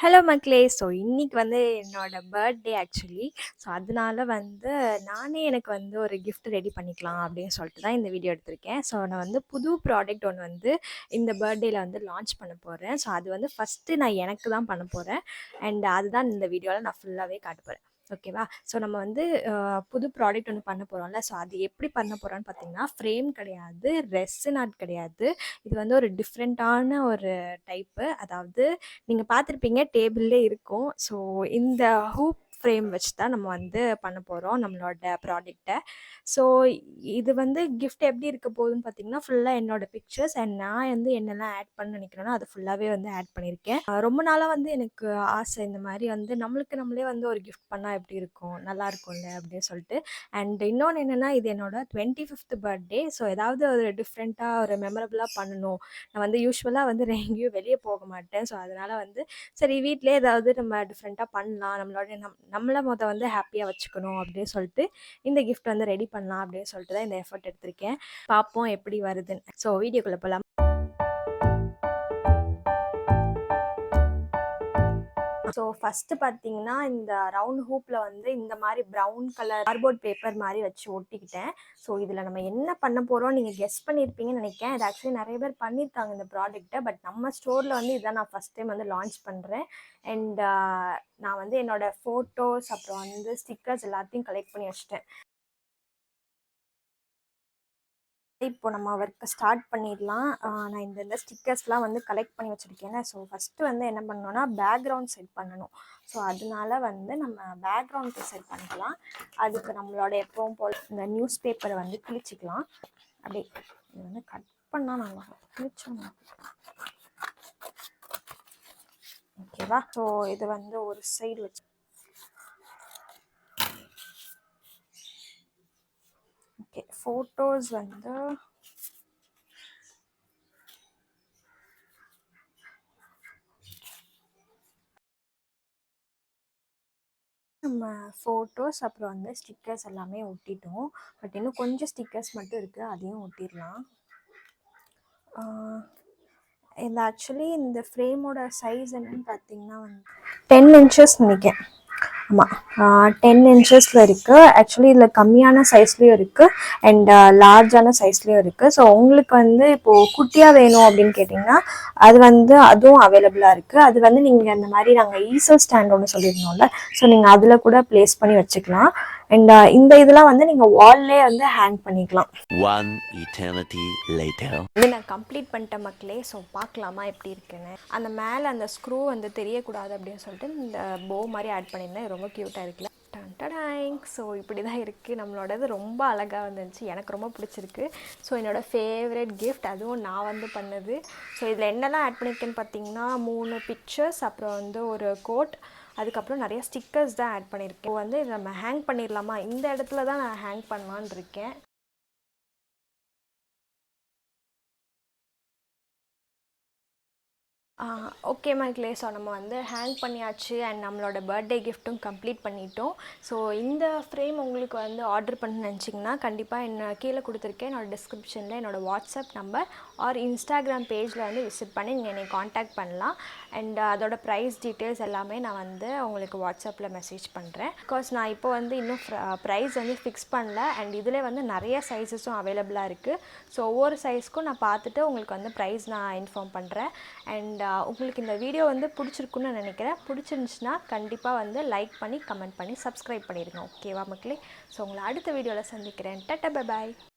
Hello மக்களே! So இன்னைக்கு வந்து என்னோட பர்த்டே ஆக்சுவலி. ஸோ அதனால வந்து நானே எனக்கு வந்து ஒரு கிஃப்ட் ரெடி பண்ணிக்கலாம் அப்படின்னு சொல்லிட்டு தான் இந்த வீடியோ எடுத்திருக்கேன். ஸோ நான் வந்து புது ப்ராடக்ட் ஒன்று வந்து இந்த பர்த்டேல வந்து லான்ச் பண்ண போறேன். ஸோ அது வந்து ஃபர்ஸ்ட்டு நான் எனக்கு தான் பண்ண போறேன். அண்ட் அதுதான் இந்த வீடியோல நான் ஃபுல்லாவே காட்ட போறேன். ஓகேவா? ஸோ நம்ம வந்து புது ப்ராடக்ட் ஒன்று பண்ண போறோம்ல. ஸோ அது எப்படி பண்ண போறோம்னு பார்த்தீங்கன்னா, ஃப்ரேம் கிடையாது, ரெசின் ஆர்ட் கிடையாது. இது வந்து ஒரு டிஃப்ரெண்ட்டான ஒரு டைப்பு. அதாவது நீங்க பார்த்துருப்பீங்க டேபிள்லே இருக்கும். ஸோ இந்த ஹூப் ஃப்ரேம் வச்சு தான் நம்ம வந்து பண்ண போறோம் நம்மளோட ப்ராடக்ட்ட. ஸோ இது வந்து கிஃப்ட் எப்படி இருக்க போகுதுன்னு பார்த்தீங்கன்னா, ஃபுல்லா என்னோட பிக்சர்ஸ் அண்ட் நான் வந்து என்னெல்லாம் ஆட் பண்ண நினைக்கிறேனோ அது ஃபுல்லாவே வந்து ஆட் பண்ணியிருக்கேன். ரொம்ப நாளா வந்து எனக்கு ஆசை இந்த மாரி வந்து நம்மளுக்கு நம்மளே வந்து ஒரு கிஃப்ட் பண்ணா எப்படி இருக்கும்? நல்லா இருக்கும்ல அப்படின்னு சொல்லிட்டு. அண்ட் இன்னொன்னு என்னன்னா, இது என்னோட 25th பர்த்டே. ஸோ ஏதாவது ஒரு டிஃப்ரெண்ட்டா ஒரு மெமரபிளா பண்ணணும். நான் வந்து யூசுவலா வந்து எங்கேயும் வெளிய போக மாட்டேன். ஸோ அதனால வந்து சரி வீட்லயே ஏதாவது நம்ம டிஃப்ரெண்ட்டா பண்ணலாம். நம்மள வந்து ஹேப்பியா வச்சுக்கணும் அப்படின்னு சொல்லிட்டு, இந்த கிஃப்ட் வந்து ரெடி பண்ணலாம் அப்படின்னு சொல்லிட்டு தான் இந்த எஃபோர்ட் எடுத்திருக்கேன். பார்ப்போம் எப்படி வருதுன்னு. ஸோ வீடியோக்குள்ள போலாம். ஸோ ஃபஸ்ட்டு பார்த்தீங்கன்னா, இந்த ரவுண்ட் ஹூப்ல வந்து இந்த மாரி ப்ரவுன் கலர் கார்ட்போர்ட் பேப்பர் மாரி வச்சு ஒட்டிக்கிட்டேன். ஸோ இதில நம்ம என்ன பண்ண போறோம் நீங்க கெஸ் பண்ணியிருப்பீங்கன்னு நெனைக்கிறேன். இது ஆக்சுவலி நெறைய பேர் பண்ணியிருக்காங்க இந்த ப்ராடக்ட்ட. பட் நம்ம ஸ்டோர்ல வந்து இதான் நான் ஃபர்ஸ்ட் டைம் வந்து லான்ச் பண்றேன். அண்ட் நான் வந்து என்னோட ஃபோட்டோஸ் அப்புறம் வந்து ஸ்டிக்கர்ஸ் எல்லாத்தையும் கலெக்ட் பண்ணி வச்சுட்டேன். இப்போ நம்ம ஒர்க்க ஸ்டார்ட் பண்ணிடலாம். நான் இந்த ஸ்டிக்கர்ஸ்லாம் வந்து கலெக்ட் பண்ணி வச்சுருக்கேன்ல. ஸோ ஃபஸ்ட்டு வந்து என்ன பண்ணணும்னா, பேக்ரவுண்ட் செட் பண்ணணும். ஸோ அதனால வந்து நம்ம பேக்ரவுண்ட் செட் பண்ணிக்கலாம். அதுக்கு நம்மளோட எப்பவும் போல் இந்த நியூஸ் பேப்பரை வந்து கிழிச்சிக்கலாம். அப்படியே இது வந்து கட் பண்ணால் நல்லா கிழிச்சோம். ஓகேவா? ஸோ இது வந்து ஒரு சைடு வச்சு ஓகே ஃபோட்டோஸ் வந்து நம்ம ஃபோட்டோஸ் அப்புறம் வந்து ஸ்டிக்கர்ஸ் எல்லாமே ஒட்டிட்டோம். பட் இன்னும் கொஞ்சம் ஸ்டிக்கர்ஸ் மட்டும் இருக்குது, அதையும் ஒட்டிடலாம். இது ஆக்சுவலி இந்த ஃப்ரேமோட சைஸ் என்னன்னு பார்த்தீங்கன்னா வந்து 10 இன்ச்சஸ் நினைக்கிறேன். ஆமாம், 10 இன்ச்சஸில் இருக்குது. ஆக்சுவலி இதில் கம்மியான சைஸ்லேயும் இருக்குது அண்ட் லார்ஜான சைஸ்லேயும் இருக்குது. ஸோ உங்களுக்கு வந்து இப்போது குட்டியாக வேணும் அப்படின்னு கேட்டிங்கன்னா அது வந்து அதுவும் அவைலபிளாக இருக்குது. அது வந்து நீங்கள் இந்த மாதிரி நாங்கள் ஈசல் ஸ்டாண்ட் ஒன்று சொல்லியிருந்தோம்ல, ஸோ நீங்கள் அதில் கூட ப்ளேஸ் பண்ணி வச்சுக்கலாம். அண்ட் இந்த இதெல்லாம் வந்து நீங்கள் வால்லே வந்து ஹேங் பண்ணிக்கலாம். இது நான் கம்ப்ளீட் பண்ணிட்டேன் மக்களே. ஸோ பார்க்கலாமா எப்படி இருக்குன்னு. அந்த மேலே அந்த ஸ்க்ரூ வந்து தெரியக்கூடாது அப்படின்னு சொல்லிட்டு இந்த போ மாதிரி ஆட் பண்ணியிருந்தேன். ரொம்ப க்யூட்டாக இருக்குல்ல. டன்டடாங். ஸோ இப்படி தான் இருக்குது நம்மளோடது. ரொம்ப அழகாக வந்துருந்துச்சு, எனக்கு ரொம்ப பிடிச்சிருக்கு. ஸோ என்னோடய ஃபேவரட் கிஃப்ட், அதுவும் நான் வந்து பண்ணது. ஸோ இதில் என்னெல்லாம் ஆட் பண்ணியிருக்கேன்னு பார்த்தீங்கன்னா 3 பிக்சர்ஸ், அப்புறம் வந்து ஒரு கோட், அதுக்கப்புறம் நிறைய ஸ்டிக்கர்ஸ் தான் ஆட் பண்ணியிருக்கேன். இப்போ வந்து நம்ம ஹேங் பண்ணிடலாமா? இந்த இடத்துல தான் நான் ஹேங் பண்ணலான்னு இருக்கேன். ஓகே மக்களே. ஸோ நம்ம வந்து ஹேங் பண்ணியாச்சு அண்ட் நம்மளோட பர்த்டே கிஃப்ட்டும் கம்ப்ளீட் பண்ணிட்டோம். ஸோ இந்த ஃப்ரேம் உங்களுக்கு வந்து ஆர்டர் பண்ண நினச்சிங்கன்னா கண்டிப்பாக என்ன கீழே கொடுத்துருக்கேன் என்னோடய டிஸ்கிரிப்ஷனில் என்னோடய வாட்ஸ்அப் நம்பர் ஆர் இன்ஸ்டாகிராம் பேஜில் வந்து விசிட் பண்ணி நீங்கள் என்னை காண்டாக்ட் பண்ணலாம். அண்ட் அதோட ப்ரைஸ் டீட்டெயில்ஸ் எல்லாமே நான் வந்து உங்களுக்கு வாட்ஸ்அப்பில் மெசேஜ் பண்ணுறேன். பிகாஸ் நான் இப்போ வந்து இன்னும் ப்ரைஸ் வந்து ஃபிக்ஸ் பண்ணல. அண்ட் இதில் வந்து நிறைய சைஸஸும் அவைலபிளாக இருக்குது. ஸோ ஒவ்வொரு சைஸ்க்கும் நான் பார்த்துட்டு உங்களுக்கு வந்து ப்ரைஸ் நான் இன்ஃபார்ம் பண்ணுறேன். அண்ட் உங்களுக்கு இந்த வீடியோ வந்து பிடிச்சிருக்குன்னு நினைக்கிறேன். பிடிச்சிருந்துச்சுன்னா கண்டிப்பாக வந்து லைக் பண்ணி கமெண்ட் பண்ணி சப்ஸ்கிரைப் பண்ணிடுங்க. ஓகேவா மக்களே? ஸோ உங்களை அடுத்த வீடியோவில் சந்திக்கிறேன். Tata bye bye.